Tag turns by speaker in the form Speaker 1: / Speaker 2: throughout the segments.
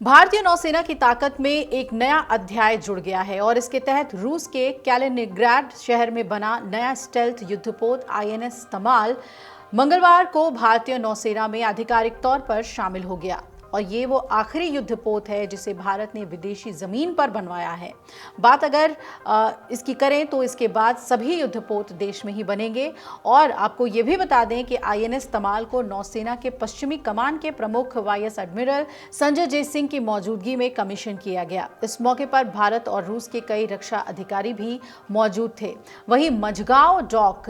Speaker 1: भारतीय नौसेना की ताकत में एक नया अध्याय जुड़ गया है और इसके तहत रूस के कैलिनिंग्राड शहर में बना नया स्टेल्थ युद्धपोत आईएनएस तमाल मंगलवार को भारतीय नौसेना में आधिकारिक तौर पर शामिल हो गया। और ये वो आखिरी युद्धपोत है जिसे भारत ने विदेशी जमीन पर बनवाया है। बात अगर इसकी करें तो इसके बाद सभी युद्धपोत देश में ही बनेंगे। और आपको ये भी बता दें कि आईएनएस तमाल को नौसेना के पश्चिमी कमान के प्रमुख वाइस एडमिरल संजय जे सिंह की मौजूदगी में कमीशन किया गया। इस मौके पर भारत और रूस के कई रक्षा अधिकारी भी मौजूद थे। वहीं मझगांव डॉक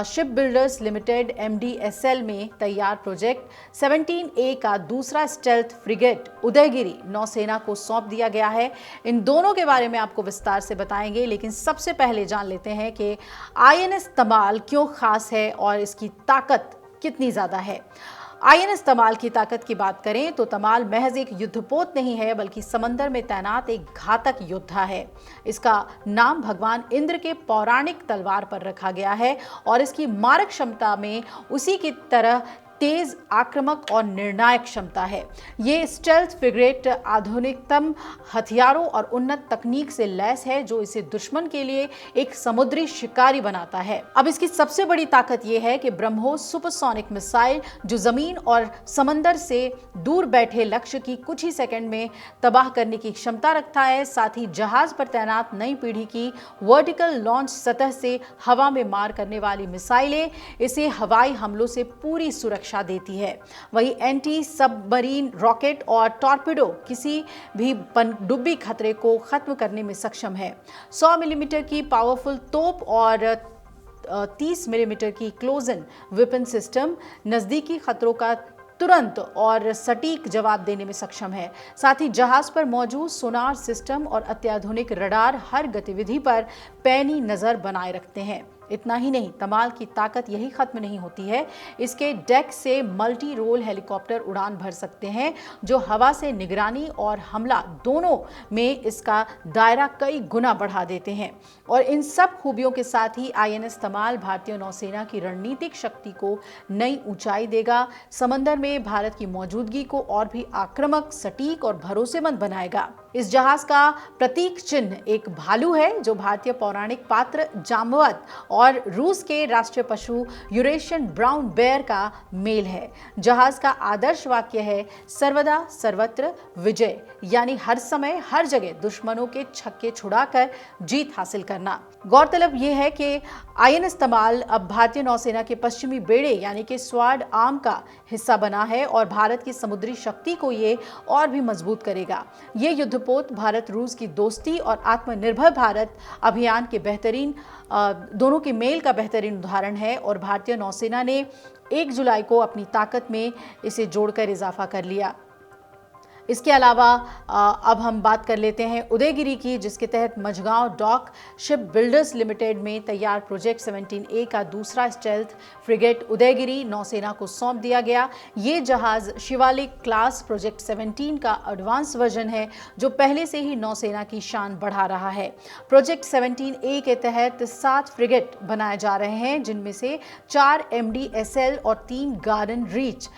Speaker 1: शिप बिल्डर्स लिमिटेड MDSL में तैयार प्रोजेक्ट 17A का दूसरा फ्रिगेट उदयगिरी नौसेना को सौंप दिया गया है। इन दोनों के बारे में आपको विस्तार से बताएंगे, लेकिन सबसे पहले जान लेते हैं कि आईएनएस तमाल क्यों खास है और इसकी ताकत कितनी ज्यादा है। आईएनएस तमाल की ताकत की बात करें तो तमाल महज एक युद्धपोत नहीं है, बल्कि समंदर में तैनात एक घातक योद्धा है। इसका नाम भगवान इंद्र के पौराणिक तलवार पर रखा गया है और इसकी मारक क्षमता में उसी की तरह तेज, आक्रामक और निर्णायक क्षमता है। ये स्टेल्थ फ्रिगेट आधुनिकतम हथियारों और उन्नत तकनीक से लैस है, जो इसे दुश्मन के लिए एक समुद्री शिकारी बनाता है। अब इसकी सबसे बड़ी ताकत यह है कि ब्रह्मोस सुपरसोनिक मिसाइल जो जमीन और समंदर से दूर बैठे लक्ष्य की कुछ ही सेकंड में तबाह करने की क्षमता रखता है। साथ ही जहाज पर तैनात नई पीढ़ी की वर्टिकल लॉन्च सतह से हवा में मार करने वाली मिसाइलें इसे हवाई हमलों से पूरी सुरक्षा देती है। वही एंटी सबमरीन रॉकेट और टॉर्पेडो किसी भी पनडुब्बी खतरे को खत्म करने में सक्षम है। 100 मिलीमीटर की पावरफुल तोप और 30 मिलीमीटर की क्लोजन वेपन सिस्टम नजदीकी खतरों का तुरंत और सटीक जवाब देने में सक्षम है। साथ ही जहाज पर मौजूद सोनार सिस्टम और अत्याधुनिक रडार हर गतिविधि पर पैनी नजर बनाए रखते हैं। इतना ही नहीं, तमाल की ताकत यही खत्म नहीं होती है। इसके डेक से मल्टी रोल हेलीकॉप्टर उड़ान भर सकते हैं, जो हवा से निगरानी और हमला दोनों में इसका दायरा कई गुना बढ़ा देते हैं। और इन सब खूबियों के साथ ही आईएनएस तमाल भारतीय नौसेना की रणनीतिक शक्ति को नई ऊंचाई देगा। समंदर में भारत की मौजूदगी को और भी आक्रामक, सटीक और भरोसेमंद बनाएगा। इस जहाज का प्रतीक चिन्ह एक भालू है, जो भारतीय पौराणिक पात्र जाम्बवत और रूस के राष्ट्रीय पशु यूरेशियन ब्राउन बेयर का मेल है। जहाज का आदर्श वाक्य है, सर्वदा सर्वत्र विजय, यानी हर समय हर जगह दुश्मनों के छक्के छुड़ाकर जीत हासिल करना। गौरतलब यह है कि आईएनएस तमाल अब भारतीय नौसेना के पश्चिमी बेड़े यानी कि स्वाड आर्म का हिस्सा बना है और भारत की समुद्री शक्ति को ये और भी मजबूत करेगा। ये युद्धपोत भारत रूस की दोस्ती और आत्मनिर्भर भारत अभियान के दोनों के मेल का बेहतरीन उदाहरण है। और भारतीय नौसेना ने 1 जुलाई को अपनी ताकत में इसे जोड़कर इजाफा कर लिया। इसके अलावा अब हम बात कर लेते हैं उदयगिरी की, जिसके तहत मझगांव डॉक शिप बिल्डर्स लिमिटेड में तैयार प्रोजेक्ट 17A का दूसरा स्टेल्थ फ्रिगेट उदयगिरी नौसेना को सौंप दिया गया। ये जहाज शिवालिक क्लास प्रोजेक्ट 17 का एडवांस वर्जन है, जो पहले से ही नौसेना की शान बढ़ा रहा है। प्रोजेक्ट 17A के तहत 7 फ्रिगेट बनाए जा रहे हैं, जिनमें से 4 MDSL और 3 गार्डन रीच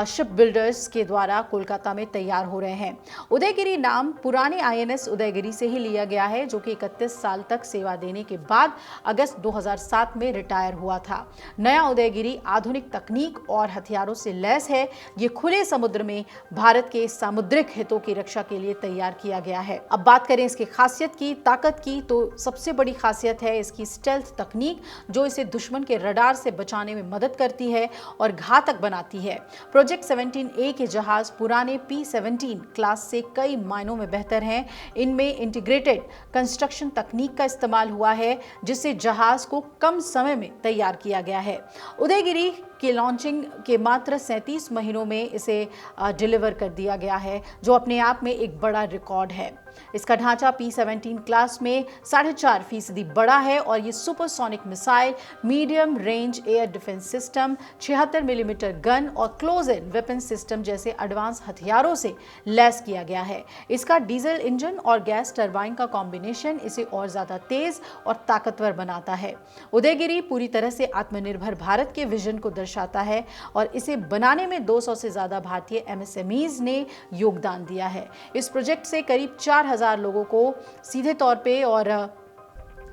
Speaker 1: शिप बिल्डर्स के द्वारा कोलकाता में तैयार हो रहे हैं। उदयगिरी नाम पुराने आईएनएस उदयगिरी से ही लिया गया है, जो कि 31 साल तक सेवा देने के बाद अगस्त 2007 में रिटायर हुआ था। नया उदयगिरी आधुनिक तकनीक और हथियारों से लैस है। ये खुले समुद्र में भारत के सामुद्रिक हितों की रक्षा के लिए तैयार किया गया है। अब बात करें इसकी खासियत की, ताकत की, तो सबसे बड़ी खासियत है इसकी स्टेल्थ तकनीक, जो इसे दुश्मन के रडार से बचाने में मदद करती है और घातक बनाती है। प्रोजेक्ट 17A के जहाज पुराने P-17 क्लास से कई मायनों में बेहतर हैं। इनमें इंटीग्रेटेड कंस्ट्रक्शन तकनीक का इस्तेमाल हुआ है, जिससे जहाज को कम समय में तैयार किया गया है। उदयगिरी की लॉन्चिंग के मात्र 37 महीनों में इसे डिलीवर कर दिया गया है, जो अपने आप में एक बड़ा रिकॉर्ड है। इसका ढांचा P-17 क्लास में 4.5% बड़ा है और ये supersonic missile, medium range air defence system, 76 millimetre gun और क्लोज इन वेपन सिस्टम जैसे एडवांस हथियारों से लैस किया गया है। इसका डीजल इंजन और गैस टरबाइन का कॉम्बिनेशन इसे और ज्यादा तेज और ताकतवर बनाता है। उदयगिरी पूरी तरह से आत्मनिर्भर भारत के विजन को दर्शाता है और इसे बनाने में 200 से ज़्यादा भारतीय MSMEs ने योगदान दिया है। इस प्रोजेक्ट से करीब 4000 लोगों को सीधे तौर पे और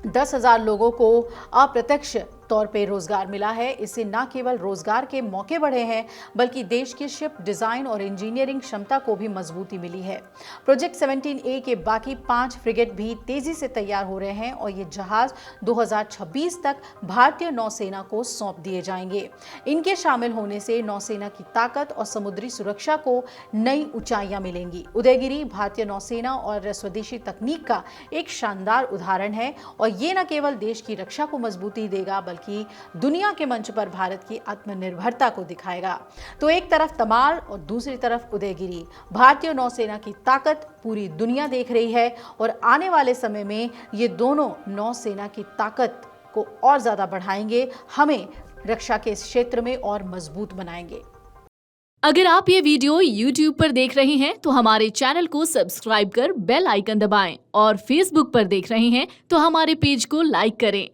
Speaker 1: 10,000 लोगों को अप्रत्यक्ष तौर पे रोजगार मिला है। इससे न केवल रोजगार के मौके बढ़े हैं बल्कि देश की शिप डिजाइन और इंजीनियरिंग क्षमता को भी मजबूती मिली है। प्रोजेक्ट 17A के बाकी 5 फ्रिगेट भी तेजी से तैयार हो रहे हैं और ये जहाज 2026 तक भारतीय नौसेना को सौंप दिए जाएंगे। इनके शामिल होने से नौसेना की ताकत और समुद्री सुरक्षा को नई ऊंचाइयां मिलेंगी। उदयगिरी भारतीय नौसेना और स्वदेशी तकनीक का एक शानदार उदाहरण है और ये न केवल देश की रक्षा को मजबूती देगा बल्कि दुनिया के मंच पर भारत की आत्मनिर्भरता को दिखाएगा। तो एक तरफ तमाल और दूसरी तरफ उदयगिरी, भारतीय नौसेना की ताकत पूरी दुनिया देख रही है और आने वाले समय में ये दोनों नौसेना की ताकत को और ज्यादा बढ़ाएंगे, हमें रक्षा के इस क्षेत्र में और मजबूत बनाएंगे।
Speaker 2: अगर आप ये वीडियो YouTube पर देख रहे हैं तो हमारे चैनल को सब्सक्राइब कर बेल आइकन दबाएं और Facebook पर देख रहे हैं तो हमारे पेज को लाइक करें।